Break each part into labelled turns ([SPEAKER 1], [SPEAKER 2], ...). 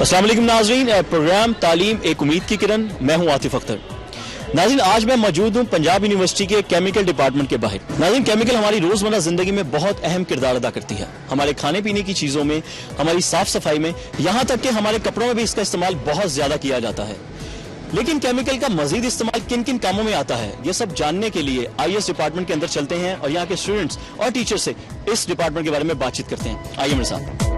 [SPEAKER 1] अस्सलाम वालेकुम नाज़रीन, प्रोग्राम तालीम एक उम्मीद की किरण, मैं हूं आतिफ अख्तर। नाज़रीन, आज मैं मौजूद हूं पंजाब यूनिवर्सिटी के केमिकल डिपार्टमेंट के बाहर। नाज़रीन, केमिकल हमारी रोज़मर्रा ज़िंदगी में बहुत अहम किरदार अदा करती है, हमारे खाने पीने की चीज़ों में, हमारी साफ सफाई में, यहाँ तक कि हमारे कपड़ों में भी इसका इस्तेमाल बहुत ज़्यादा किया जाता है। लेकिन केमिकल का मजीद इस्तेमाल किन किन कामों में आता है, ये सब जानने के लिए आइए इस डिपार्टमेंट के अंदर चलते हैं और यहाँ के स्टूडेंट्स और टीचर से इस डिपार्टमेंट के बारे में बातचीत करते हैं। आइए मेरे साथ।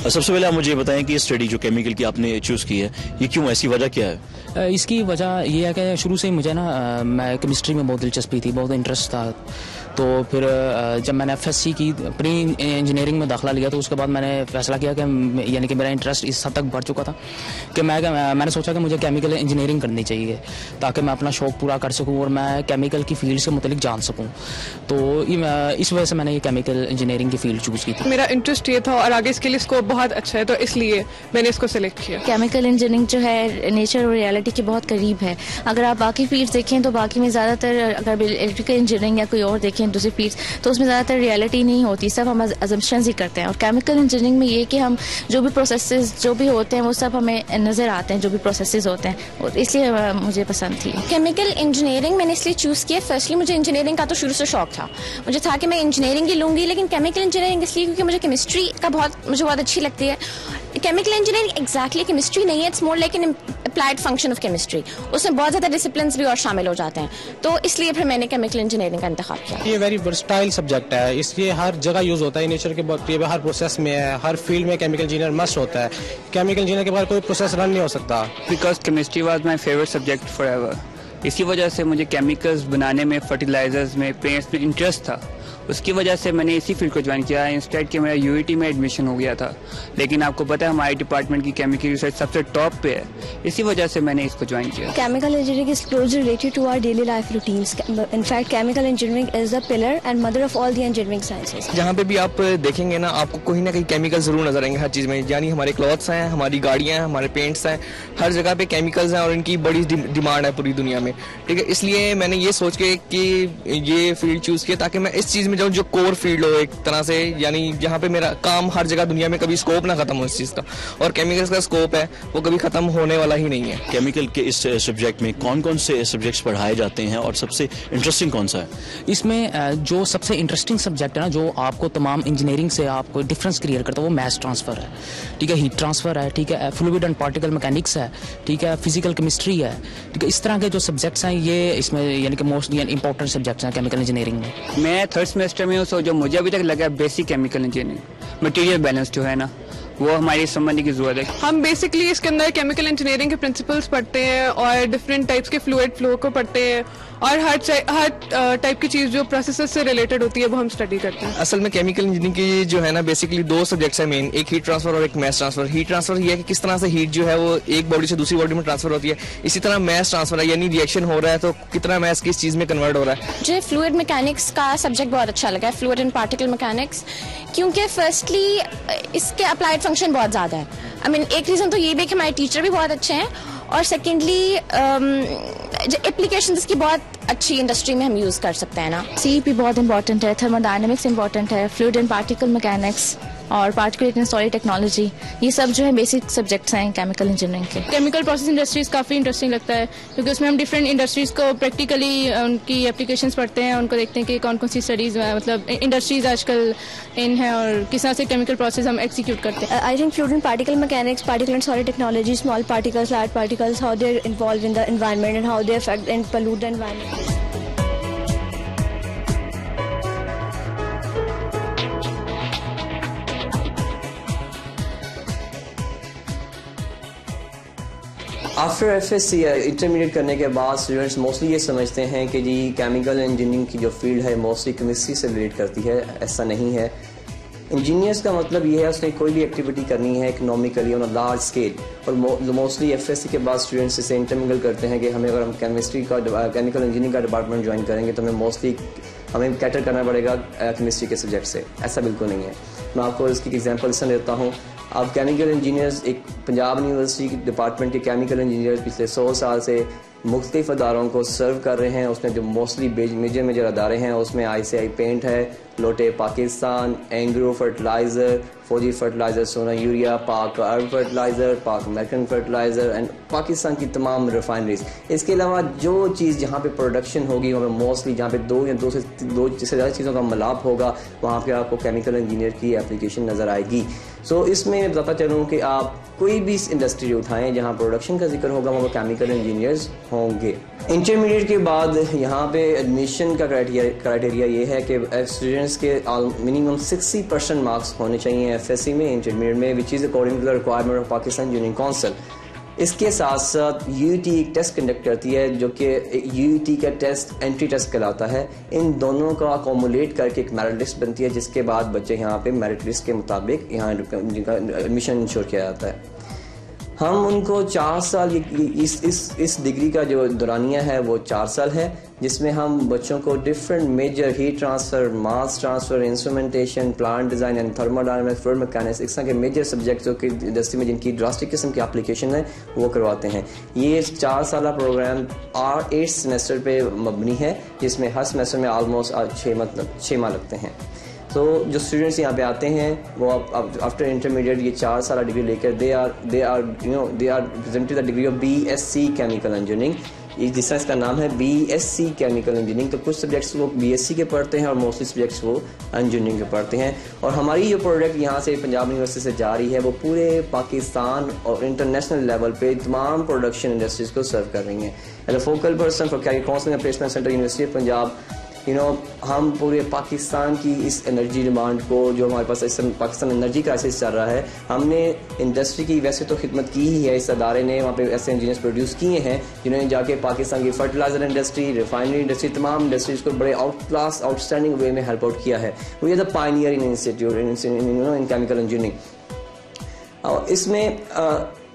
[SPEAKER 1] सबसे पहले आप मुझे बताएं कि ये स्टडी जो केमिकल की आपने चूज़ की है, ये क्यों, ऐसी वजह क्या है?
[SPEAKER 2] इसकी वजह ये है कि शुरू से ही मुझे मैं केमिस्ट्री में बहुत दिलचस्पी थी, बहुत इंटरेस्ट था। तो फिर जब मैंने एफएससी की प्री इंजीनियरिंग में दाखिला लिया तो उसके बाद मैंने फैसला किया कि यानी कि मेरा इंटरेस्ट इस हद तक बढ़ चुका था कि मैंने सोचा कि मुझे केमिकल इंजीनियरिंग करनी चाहिए ताकि मैं अपना शौक़ पूरा कर सकूं और मैं केमिकल की फील्ड से मुतलिक जान सकूं। तो इस वजह से मैंने ये केमिकल इंजीनियरिंग की फील्ड चूज़ की थी।
[SPEAKER 3] मेरा इंटरेस्ट ये था और आगे इसके लिए स्कोप बहुत अच्छा है, तो इसलिए मैंने इसको सिलेक्ट किया।
[SPEAKER 4] केमिकल इंजीनियरिंग जो है नेचर और रियलिटी के बहुत करीब है। अगर आप बाकी फील्ड्स देखें तो बाकी में ज़्यादातर, अगर इलेक्ट्रिकल इंजीनियरिंग या कोई और देखें दूसरी फील्ड्स, तो उसमें ज़्यादातर रियलिटी नहीं होती, सब हम अजम्पशंस ही करते हैं। और केमिकल इंजीनियरिंग में ये कि हम जो भी प्रोसेसेस जो भी होते हैं वो सब हमें नज़र आते हैं, जो भी प्रोसेसेस होते हैं, और इसलिए मुझे पसंद थी।
[SPEAKER 5] केमिकल इंजीनियरिंग मैंने इसलिए चूज़ किया, फर्स्टली मुझे इंजीनियरिंग का तो शुरू से शौक था, मुझे था कि मैं इंजीनियरिंग ही लूँगी, लेकिन केमिकल इंजीनियरिंग इसलिए क्योंकि मुझे केमिस्ट्री का मुझे बहुत अच्छी लगती है। केमिकल इंजीनियरिंग एग्जैक्टली केमिस्ट्री नहीं है, it's more like an applied function of chemistry. उसमें बहुत ज़्यादा डिसिप्लिन्स भी और शामिल हो जाते हैं, तो इसलिए फिर मैंने केमिकल इंजीनियरिंग का इंतखाब किया।
[SPEAKER 6] ये वेरी वर्सटाइल सब्जेक्ट है, इसलिए हर जगह यूज़ होता है, नेचर के हर प्रोसेस में है, हर फील्ड में केमिकल इंजीनियर मस्ट होता है। केमिकल इंजीनियर के बाद कोई प्रोसेस रन नहीं हो सकता।
[SPEAKER 7] Because chemistry was my favourite subject for ever. इसी वजह से मुझे केमिकल्स बनाने में, फर्टिलाइजर्स में, पेंट्स में इंटरेस्ट था। उसकी वजह से मैंने इसी फील्ड को ज्वाइन किया। इंस्टेड कि मेरा यूईटी में एडमिशन हो गया था, लेकिन आपको पता है हमारे डिपार्टमेंट की केमिकल रिसर्च सबसे टॉप पे है, इसी वजह से मैंने इसको ज्वाइन किया।
[SPEAKER 8] Chemical engineering is closely related to our daily life routines. In fact chemical engineering is the pillar and mother of all the engineering sciences.
[SPEAKER 9] जहाँ पे भी आप देखेंगे ना, आपको कोई ना कहीं केमिकल जरूर नजर आएंगे हर चीज़ में। यानी हमारे क्लॉथ्स हैं, हमारी गाड़ियाँ हैं, हमारे पेंट्स हैं, हर जगह पे केमिकल्स हैं और इनकी बड़ी डिमांड है पूरी दुनिया में। ठीक है, इसलिए मैंने ये सोच के कि ये फील्ड चूज़ किया ताकि मैं इस चीज़ में जाऊँ जो कोर फील्ड हो एक तरह से, यानी जहाँ पे मेरा काम हर जगह दुनिया में कभी स्कोप ना खत्म हो इस चीज़ का, और केमिकल्स का स्कोप है वो कभी खत्म होने वाला ही नहीं है।
[SPEAKER 1] केमिकल के इस सब्जेक्ट में कौन कौन से सब्जेक्ट्स पढ़ाए जाते हैं और सबसे इंटरेस्टिंग कौन सा है?
[SPEAKER 2] इसमें जो सबसे इंटरेस्टिंग सब्जेक्ट है ना, जो आपको तमाम इंजीनियरिंग से आपको डिफरेंस क्रिएट करता है, वो मैस ट्रांसफर है। ठीक है, हीट ट्रांसफर है, ठीक है, फ्लूइड एंड पार्टिकल मैकेनिक्स है, ठीक है, फिजिकल केमिस्ट्री है। ठीक है, इस तरह के जो सब्जेक्ट्स हैं ये इसमें यानी कि मोस्ट इंपॉर्टेंट सब्जेक्ट्स हैं केमिकल इंजीनियरिंग में।
[SPEAKER 7] मैं थर्ड सेमेस्टर में हूँ, सो जो मुझे अभी तक लगा basic chemical engineering, material balance जो है ना, वो हमारी समझने की जरूरत है।
[SPEAKER 3] हम बेसिकली इसके अंदर केमिकल इंजीनियरिंग के प्रिंसिपल्स पढ़ते हैं और डिफरेंट टाइप्स के फ्लूइड फ्लो को पढ़ते हैं, और हर टाइप की चीज़ जो प्रोसेसेस से रिलेटेड होती है वो हम स्टडी करते हैं।
[SPEAKER 9] असल में केमिकल इंजीनियरिंग की जो है ना, बेसिकली दो सब्जेक्ट्स हैं मेन, एक हीट ट्रांसफर और एक मैस ट्रांसफर। हीट ट्रांसफर ये है कि किस तरह से हीट जो है वो एक बॉडी से दूसरी बॉडी में ट्रांसफर होती है। इसी तरह मैस ट्रांसफर है, यानी रिएक्शन हो रहा है तो कितना मैस किस चीज़ में कन्वर्ट हो रहा है।
[SPEAKER 5] मुझे फ्लूइड मैकेनिक्स का सब्जेक्ट बहुत अच्छा लगा, फ्लूइड एंड पार्टिकल मैकेनिक्स, क्योंकि फर्स्टली इसके अप्लाइड फंक्शन बहुत ज़्यादा है। आई मीन एक रीज़न तो ये भी कि हमारे टीचर भी बहुत अच्छे हैं, और सेकेंडली एप्लीकेशन इसकी बहुत अच्छी इंडस्ट्री में हम यूज़ कर सकते हैं ना।
[SPEAKER 4] सीईपी बहुत इंपॉर्टेंट है, थर्मोडायनेमिक्स इंपॉर्टेंट है, फ्लूइड एंड पार्टिकल मैकेनिक्स और पार्टिकुलेट एंड सॉलिड टेक्नोलॉजी, ये सब जो है बेसिक सब्जेक्ट्स हैं केमिकल इंजीनियरिंग के।
[SPEAKER 10] केमिकल प्रोसेस इंडस्ट्रीज काफ़ी इंटरेस्टिंग लगता है क्योंकि उसमें हम डिफरेंट इंडस्ट्रीज को प्रैक्टिकली उनकी एप्लीकेशंस पढ़ते हैं, उनको देखते हैं कि कौन कौन सी स्टडीज़ मतलब इंडस्ट्रीज आजकल इन है और किस तरह से केमिकल प्रोसेस हम एग्जीक्यूट करते हैं।
[SPEAKER 8] I think fluid and particle mechanics, particulate and solid technology, small particles, large particles, how they are involve in the environment and how they affect and pollute the environment.
[SPEAKER 11] After FSC intermediate करने के बाद students mostly ये समझते हैं कि जी chemical engineering की जो field है मोस्टली केमिस्ट्री से रिलेट करती है। ऐसा नहीं है। इंजीनियर्स का मतलब ये है उसने कोई भी एक्टिविटी करनी है economically on a large scale, और मोस्टली एफएससी के बाद स्टूडेंट्स इसे इंटरमिंगल करते हैं कि हमें अगर हम केमिस्ट्री का केमिकल इंजीनियरिंग का डिपार्टमेंट ज्वाइन करेंगे तो हमें कैटर करना पड़ेगा केमिस्ट्री के सब्जेक्ट से। ऐसा बिल्कुल नहीं है। मैं आपको इसकी एग्जांपल देता हूँ अब केमिकल इंजीनियर्स एक पंजाब यूनिवर्सिटी डिपार्टमेंट के केमिकल इंजीनियर्स पिछले 100 साल से मुख्तलिफ अदारों को सर्व कर रहे हैं। उसमें जो मोस्टली मेजर अदारे हैं उसमें ICI पेंट है, लोटे पाकिस्तान, एंग्रो फर्टिलाइज़र, फौजी फर्टिलाइज़र, सोना यूरिया, पाक अरब फर्टिलाइज़र, पाक अमेरिकन फर्टिलाइज़र एंड पाकिस्तान की तमाम रिफाइनरीज। इसके अलावा जो चीज़ जहाँ पे प्रोडक्शन होगी वहाँ पे मोस्टली जहाँ पे दो से ज़्यादा चीज़ों का मिलाप होगा वहाँ पे आपको केमिकल इंजीनियर की एप्लीकेशन नज़र आएगी। सो इसमें बताता चलूँ कि आप कोई भी इंडस्ट्री उठाएं जहाँ प्रोडक्शन का जिक्र होगा वहाँ पर केमिकल इंजीनियर्स होंगे। इंटरमीडिएट के बाद यहाँ पे एडमिशन का क्राइटेरिया ये है कि स्टूडेंट्स के मिनिमम 60% मार्क्स होने चाहिए FSC में, इंटरमीडिएट में, which is according to the requirement of Pakistan engineering council. इसके साथ साथ UET एक टेस्ट कंडक्ट करती है जो कि UET का टेस्ट एंट्री टेस्ट कहलाता है। इन दोनों का अकोमोलेट करके एक मेरिट लिस्ट बनती है जिसके बाद बच्चे यहाँ पे मेरिट लिस्ट के मुताबिक यहाँ जिनका एडमिशन इंश्योर किया जाता है। हम उनको 4 साल इस डिग्री का जो दौरानिया है वो 4 साल है, जिसमें हम बच्चों को different major heat transfer, mass transfer, instrumentation, plant design and thermodynamics, fluid mechanics, इस तरह के मेजर सब्जेक्ट्स जो कि इंडस्ट्री में जिनकी ड्रास्टिक किस्म की एप्लीकेशन है वो करवाते हैं। ये 4 साल प्रोग्राम 8 सेमेस्टर पे मबनी है जिसमें हर सेमेस्टर में ऑलमोस्ट 6 माह लगते हैं। तो जो स्टूडेंट्स यहाँ पे आते हैं वो आफ्टर इंटरमीडिएट ये 4 साल डिग्री लेकर they are presented the degree of BSc chemical engineering. जिस तरह इसका नाम है BSc केमिकल इंजीनियरिंग, तो कुछ सब्जेक्ट्स वो BSc के पढ़ते हैं और मोस्टली सब्जेक्ट्स वो इंजीनियरिंग के पढ़ते हैं। और हमारी जो प्रोडक्ट यहाँ से पंजाब यूनिवर्सिटी से जा रही है वो पूरे पाकिस्तान और इंटरनेशनल लेवल पे तमाम प्रोडक्शन इंडस्ट्रीज़ को सर्व कर रही हैं। As a focal person for career counselling and placement centre university of Punjab, हम पूरे पाकिस्तान की इस एनर्जी डिमांड को, जो हमारे पास इस पाकिस्तान एनर्जी क्राइसिस चल रहा है, हमने इंडस्ट्री की वैसे तो खिदमत की ही है। इस अदारे ने वहाँ पे ऐसे इंजीनियर्स प्रोड्यूस किए हैं जिन्होंने जाके पाकिस्तान की फर्टिलाइजर इंडस्ट्री, रिफाइनरी इंडस्ट्री, तमाम इंडस्ट्रीज को बड़े आउटस्टैंडिंग वे में हेल्प आउट किया है। We are the pioneer in institute in chemical engineering. और इसमें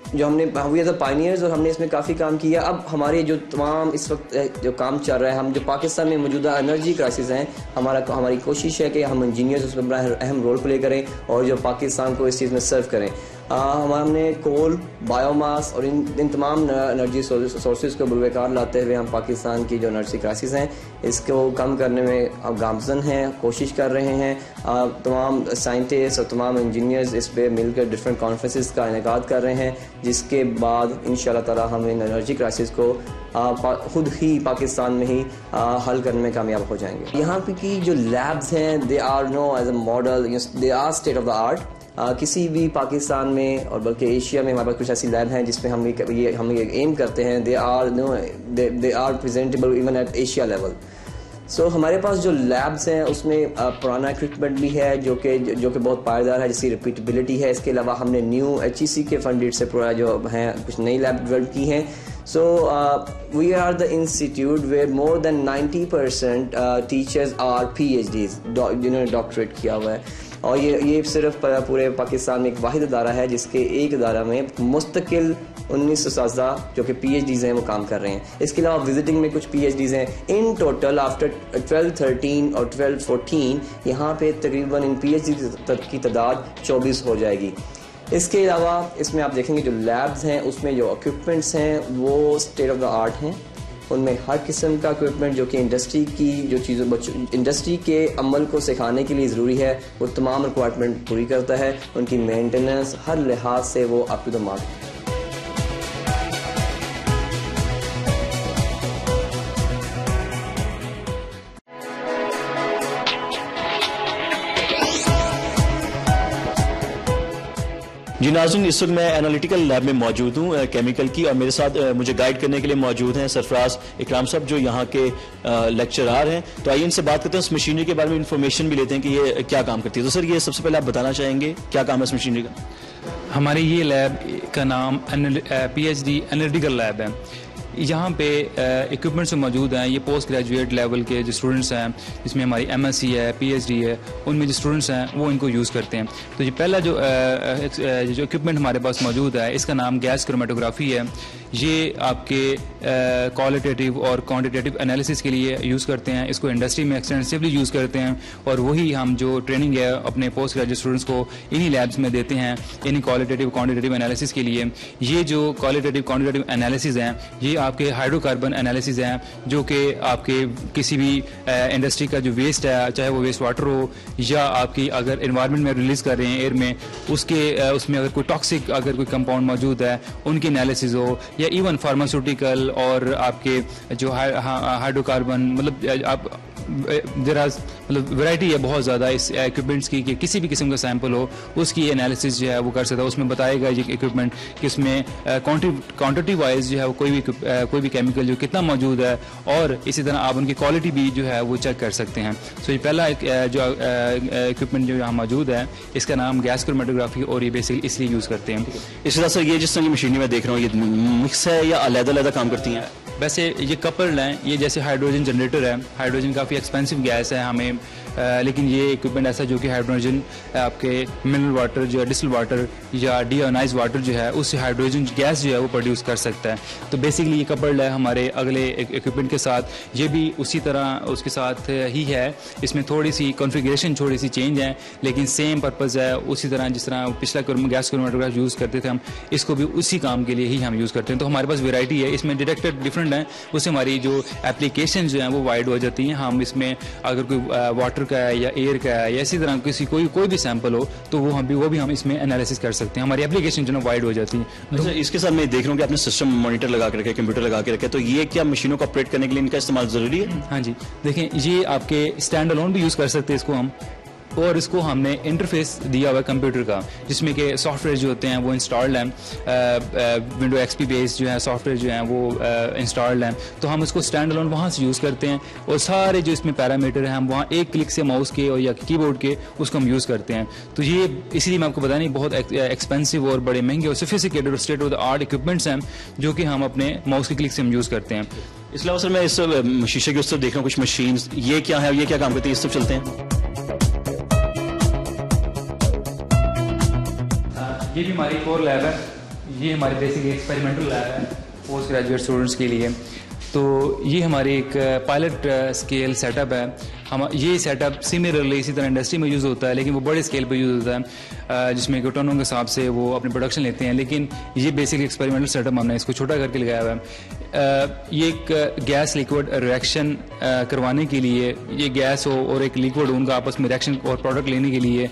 [SPEAKER 11] जो हमने वी आर द पायनियर्स और हमने इसमें काफ़ी काम किया। अब हमारे जो तमाम इस वक्त जो काम चल रहा है, हम जो पाकिस्तान में मौजूदा एनर्जी क्राइसिस हैं, हमारी कोशिश है कि हम इंजीनियर्स उसमें बड़ा अहम रोल प्ले करें और जो पाकिस्तान को इस चीज़ में सर्व करें। हमने कोल, बायोमास और इन तमाम एनर्जी सोर्सेज को बुरवेकार लाते हुए हम पाकिस्तान की जो एनर्जी क्राइसिस हैं इसको कम करने में अब गामजन हैं, कोशिश कर रहे हैं। तमाम साइंटिस्ट और तमाम इंजीनियर्स इस पर मिलकर डिफरेंट कॉन्फ्रेंसेस का इनेकाद कर रहे हैं, जिसके बाद इंशाल्लाह ताला हम इन एनर्जी क्राइसिस को खुद ही पाकिस्तान में ही हल करने में कामयाब हो जाएंगे। यहाँ पे की जो लैब्स हैं they are known as a model, they are state of the art. किसी भी पाकिस्तान में और बल्कि एशिया में हमारे पास कुछ ऐसी लैब हैं जिसमें हम ये एम करते हैं they are presentable even at Asia level. So हमारे पास जो लैब्स हैं उसमें पुराना इक्विपमेंट भी है जो कि बहुत पायदार है, जिसकी रिपीटेबिलिटी है। इसके अलावा हमने न्यू HEC के फंडेड से पूरा जो हैं कुछ नई लैब डेवलप की हैं। So we are the institute where more than 90% teachers are PhDs, जिन्होंने डॉक्टरेट किया हुआ है। और ये सिर्फ पूरे पाकिस्तान में एक वाहिद अदारा है जिसके एक अदारा में मुस्तकिल 19 उस्तादा जो कि PhDs हैं वो काम कर रहे हैं। इसके अलावा विजिटिंग में कुछ PhDs हैं। इन टोटल आफ्टर 12-13 और 12-14 यहाँ पे तकरीबन इन PhD की तादाद 24 हो जाएगी। इसके अलावा इसमें आप देखेंगे जो लैब्स हैं उसमें जो इक्विपमेंट्स हैं वो स्टेट ऑफ द आर्ट हैं। उनमें हर किस्म का इक्विपमेंट जो कि इंडस्ट्री की जो चीज़ों इंडस्ट्री के अमल को सिखाने के लिए ज़रूरी है वो तमाम रिक्वायरमेंट पूरी करता है। उनकी मेंटेनेंस हर लिहाज से वो अप टू द मार्क।
[SPEAKER 1] जी नाज़रीन, इस वक्त मैं एनालिटिकल लैब में मौजूद हूँ केमिकल की, और मेरे साथ मुझे गाइड करने के लिए मौजूद हैं सरफराज इकराम साहब जो यहाँ के लेक्चरार हैं। तो आइए इनसे बात करते हैं, उस मशीनरी के बारे में इंफॉर्मेशन भी लेते हैं कि ये क्या काम करती है। तो सर ये सबसे पहले आप बताना चाहेंगे क्या काम है इस मशीनरी का?
[SPEAKER 12] हमारी ये लैब का नाम PhD एनालिटिकल लैब है। यहाँ पे इक्विपमेंट्स मौजूद हैं। ये पोस्ट ग्रेजुएट लेवल के जो स्टूडेंट्स हैं जिसमें हमारी MSc है, PhD है, उनमें जो स्टूडेंट्स हैं वो इनको यूज़ करते हैं। तो ये पहला जो इक्विपमेंट हमारे पास मौजूद है इसका नाम गैस क्रोमेटोग्राफी है। ये आपके क्वालिटेटिव और क्वांटिटेटिव एनालिसिस के लिए यूज़ करते हैं, इसको इंडस्ट्री में एक्सटेंसिवली यूज़ करते हैं और वही हम जो ट्रेनिंग है अपने पोस्ट ग्रेजुएट स्टूडेंट्स को इन्हीं लैब्स में देते हैं इन्हीं क्वालिटेटिव क्वांटिटेटिव एनालिसिस के लिए। ये जो क्वालिटेटिव क्वांटिटेटिव एनालिसिस हैं ये आपके हाइड्रोकार्बन एनालिसिस हैं जो कि आपके किसी भी इंडस्ट्री का जो वेस्ट है, चाहे वो वेस्ट वाटर हो या आपकी अगर एनवायरनमेंट में रिलीज कर रहे हैं एयर में, उसमें अगर कोई टॉक्सिक अगर कोई कंपाउंड मौजूद है उनकी एनालिसिस हो, या इवन फार्मास्यूटिकल और आपके जो हाइड्रोकार्बन मतलब आप मतलब वैरायटी है बहुत ज़्यादा इस इक्विपमेंट्स की कि किसी भी किस्म का सैंपल हो उसकी एनालिसिस जो है वो कर सकता है। उसमें बताएगा ये इक्विपमेंट कि इसमें क्वांटिटी वाइज जो है वो कोई भी केमिकल जो कितना मौजूद है और इसी तरह आप उनकी क्वालिटी भी जो है वो चेक कर सकते हैं। सो ये पहला जो इक्विपमेंट जो यहाँ मौजूद है इसका नाम गैस क्रोमेटोग्राफी और ये बेसिकली इसलिए यूज़ करते हैं।
[SPEAKER 1] इसी तरह सर ये जिस तरह की मशीनें मैं देख रहा हूँ ये मिक्स है या अलग-अलग काम करती हैं?
[SPEAKER 12] वैसे ये कपल्ड हैं, ये जैसे हाइड्रोजन जनरेटर है, हाइड्रोजन काफ़ी एक्सपेंसिव गैस है हमें, लेकिन ये इक्विपमेंट ऐसा जो कि हाइड्रोजन आपके मिनरल वाटर जो है डिस्टिल वाटर या डीआयोनाइज वाटर जो है उससे हाइड्रोजन गैस जो है वो प्रोड्यूस कर सकता है। तो बेसिकली ये कपल्ड है हमारे अगले इक्विपमेंट के साथ, ये भी उसी तरह उसके साथ ही है। इसमें थोड़ी सी कॉन्फ़िगरेशन थोड़ी सी चेंज है लेकिन सेम पर्पज़ है, उसी तरह जिस तरह पिछला गैस क्रोमेटोग्राफ यूज़ करते थे हम, इसको भी उसी काम के लिए ही हम यूज़ करते हैं। तो हमारे पास वेराइटी है, इसमें डिटेक्टर डिफरेंट हैं, उससे हमारी जो एप्लीकेशन जो हैं वो वाइड हो जाती हैं। हम इसमें अगर कोई वाटर का है या एयर का है या इसी तरह किसी कोई भी सैंपल हो तो वो भी हम इसमें एनालिसिस कर सकते हैं, हमारी एप्लीकेशन जो है वाइड हो जाती है।
[SPEAKER 1] तो इसके साथ मैं देख रहा हूँ कि आपने सिस्टम मॉनिटर लगा के रखे, कंप्यूटर लगा के रखे, तो ये क्या मशीनों को ऑपरेट करने के लिए इनका इस्तेमाल जरूरी है?
[SPEAKER 12] हाँ जी, देखें ये आपके स्टैंड अलोन भी यूज़ कर सकते हैं इसको हम, और इसको हमने इंटरफेस दिया हुआ है कंप्यूटर का जिसमें कि सॉफ्टवेयर जो होते हैं वो इंस्टॉल्ड हैं, विंडो एक्सपी बेस्ड जो है सॉफ्टवेयर जो हैं वो इंस्टॉल्ड हैं। तो हम इसको स्टैंड अलोन वहाँ से यूज़ करते हैं और सारे जो इसमें पैरामीटर हैं हम वहाँ एक क्लिक से माउस के और या कीबोर्ड के उसको हम यूज़ करते हैं। तो ये इसलिए मैं आपको बता नहीं बहुत एक्सपेंसिव और बड़े महंगे और सोफिस्टिकेटेड और state of the art equipments हैं जो कि हम अपने माउस के क्लिक से हम यूज़ करते हैं।
[SPEAKER 1] इसके अलावा सर मैं इस शीशे के उस तरफ देख रहा हूँ कुछ मशीन, ये क्या है, ये क्या काम करती है, इस तरफ चलते हैं।
[SPEAKER 12] ये भी हमारी कोर लैब है, ये हमारी बेसिक एक्सपेरिमेंटल लैब है पोस्ट ग्रेजुएट स्टूडेंट्स के लिए। तो ये हमारी एक पायलट स्केल सेटअप है। हम ये सेटअप सिमिलरली इसी तरह इंडस्ट्री में यूज़ होता है लेकिन वो बड़े स्केल पे यूज़ होता है जिसमें कि टनों के हिसाब से वो अपनी प्रोडक्शन लेते हैं, लेकिन ये बेसिक एक्सपेरिमेंटल सेटअप हमने इसको छोटा करके लगाया हुआ है। ये एक गैस लिक्विड रिएक्शन करवाने के लिए, ये गैस हो और एक लिक्विड उनका आपस में रिएक्शन और प्रोडक्ट लेने के लिए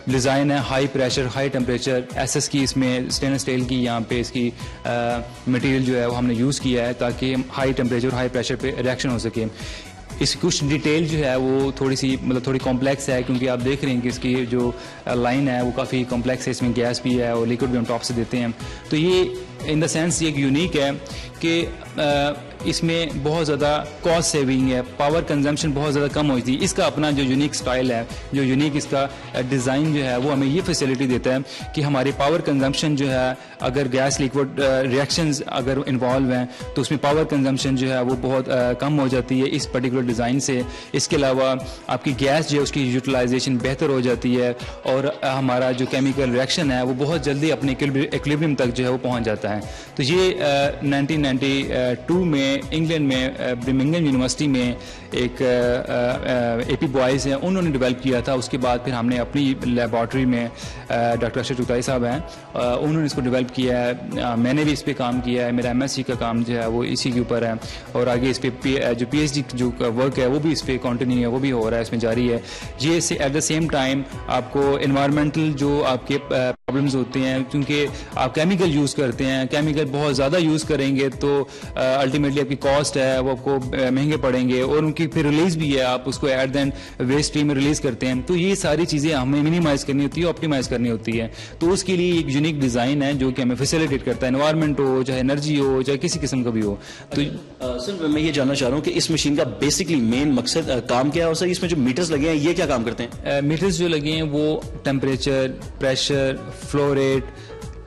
[SPEAKER 12] डिज़ाइन है high pressure high temperature SS की, इसमें स्टेनलेस स्टील की यहाँ पे इसकी मटेरियल जो है वो हमने यूज़ किया है ताकि हाई टेम्परेचर हाई प्रेशर पे रिएक्शन हो सके। इसकी कुछ डिटेल जो है वो थोड़ी कॉम्प्लेक्स है क्योंकि आप देख रहे हैं कि इसकी जो लाइन है वो काफ़ी कॉम्प्लेक्स है, इसमें गैस भी है और लिक्विड भी हम टॉप से देते हैं। तो ये इन द सेंस ये एक यूनिक है कि इसमें बहुत ज़्यादा कॉस्ट सेविंग है, पावर कंजम्पशन बहुत ज़्यादा कम होती है। इसका अपना जो यूनिक स्टाइल है, जो यूनिक इसका डिज़ाइन जो है वो हमें ये फैसिलिटी देता है कि हमारी पावर कंजम्पशन जो है अगर गैस लिक्विड रिएक्शंस अगर इन्वॉल्व हैं तो उसमें पावर कंजम्पशन जो है वो बहुत कम हो जाती है इस पर्टिकुलर डिज़ाइन से। इसके अलावा आपकी गैस जो है उसकी यूटिलाइजेशन बेहतर हो जाती है और हमारा जो केमिकल रिएक्शन है वो बहुत जल्दी अपने इक्विलिब्रियम तक जो है वो पहुँच जाता है। तो ये 1992 में इंग्लैंड में बर्मिंघम यूनिवर्सिटी में एक एपी बॉयज़ हैं उन्होंने डेवलप किया था। उसके बाद फिर हमने अपनी लेबॉर्ट्री में डॉक्टर अशरफ चुगताई साहब हैं उन्होंने इसको डेवलप किया है, मैंने भी इस पर काम किया है, मेरा एमएससी का काम जो है वो इसी के ऊपर है और आगे इस पर जो पीएचडी जो वर्क है वो भी इस पर कंटिन्यू है, वो भी हो रहा है, इसमें जारी है। ये एट द सेम टाइम आपको इन्वायरमेंटल जो आपके प्रॉब्लम्स होते हैं क्योंकि आप केमिकल यूज़ करते हैं, केमिकल बहुत ज़्यादा यूज़ करेंगे तो अल्टीमेटली आपकी कॉस्ट है वो आपको महंगे पड़ेंगे और उनकी फिर रिलीज भी है, आप उसको at the end waste stream में रिलीज करते हैं। तो ये सारी चीज़ें हमें मिनिमाइज करनी होती है, ऑप्टिमाइज करनी होती है। तो उसके लिए एक यूनिक डिज़ाइन है जो कि हमें फैसिलिटेट करता है, एनवायरनमेंट हो चाहे एनर्जी हो चाहे किसी किस्म का भी हो। तो
[SPEAKER 1] सर मैं ये जानना चाह रहा हूँ कि इस मशीन का बेसिकली मेन मकसद काम क्या है और सर इसमें जो मीटर्स लगे हैं ये क्या काम करते हैं?
[SPEAKER 12] मीटर्स जो लगे हैं वो टेम्परेचर, प्रेशर, फ्लो रेट,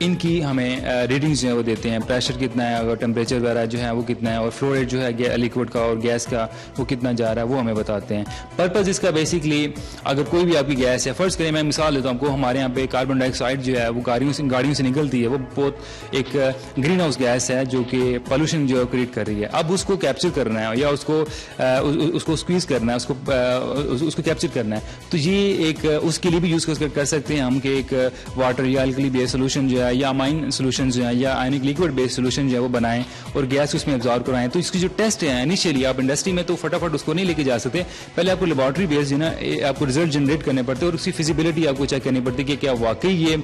[SPEAKER 12] इनकी हमें रीडिंग्स जो है वो देते हैं, प्रेशर कितना है और टेम्परेचर वगैरह जो है वो कितना है और फ्लो रेट जो है लिक्विड का और गैस का वो कितना जा रहा है वो हमें बताते हैं। पर्पज़ इसका बेसिकली अगर कोई भी आपकी गैस है, फ़र्ज़ करें मैं मिसाल देता हूँ आपको, हमारे यहाँ पे कार्बन डाइऑक्साइड जो है वो गाड़ियों से निकलती है, वो बहुत एक ग्रीन हाउस गैस है जो कि पोल्यूशन जो है क्रिएट कर रही है। अब उसको कैप्चर करना है या उसको स्क्वीज़ करना है, उसको कैप्चर करना है, तो ये एक उसके लिए भी यूज़ कर सकते हैं हम कि एक वाटर या अल्कली बेस्ड सोल्यूशन जो है या अमाइन सोल्यूशन जो है या आयनिक लिक्विड बेस्ड सोल्यूशन जो है वो बनाएं और गैस उसमें एब्जॉर्ब कराएं। तो इसकी जो टेस्ट है इनिशियली आप इंडस्ट्री में तो फटाफट उसको नहीं लेके जा सकते, पहले आपको लेबॉर्ट्री बेस्ड जो है आपको रिजल्ट जनरेट करने पड़ते हैं और उसकी फिजिबिलिटी आपको चेक करनी पड़ती है कि क्या वाकई ये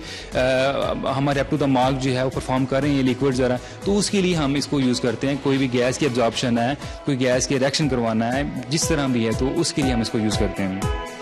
[SPEAKER 12] हमारे अप टू द मार्क जो है वो परफॉर्म कर रहे हैं ये लिक्विड ज़रा। तो उसके लिए हम इसको यूज़ करते हैं। कोई भी गैस की एब्जॉर्प्शन है, कोई गैस की रिएक्शन करवाना है, जिस तरह भी है, तो उसके लिए हम इसको यूज़ करते हैं।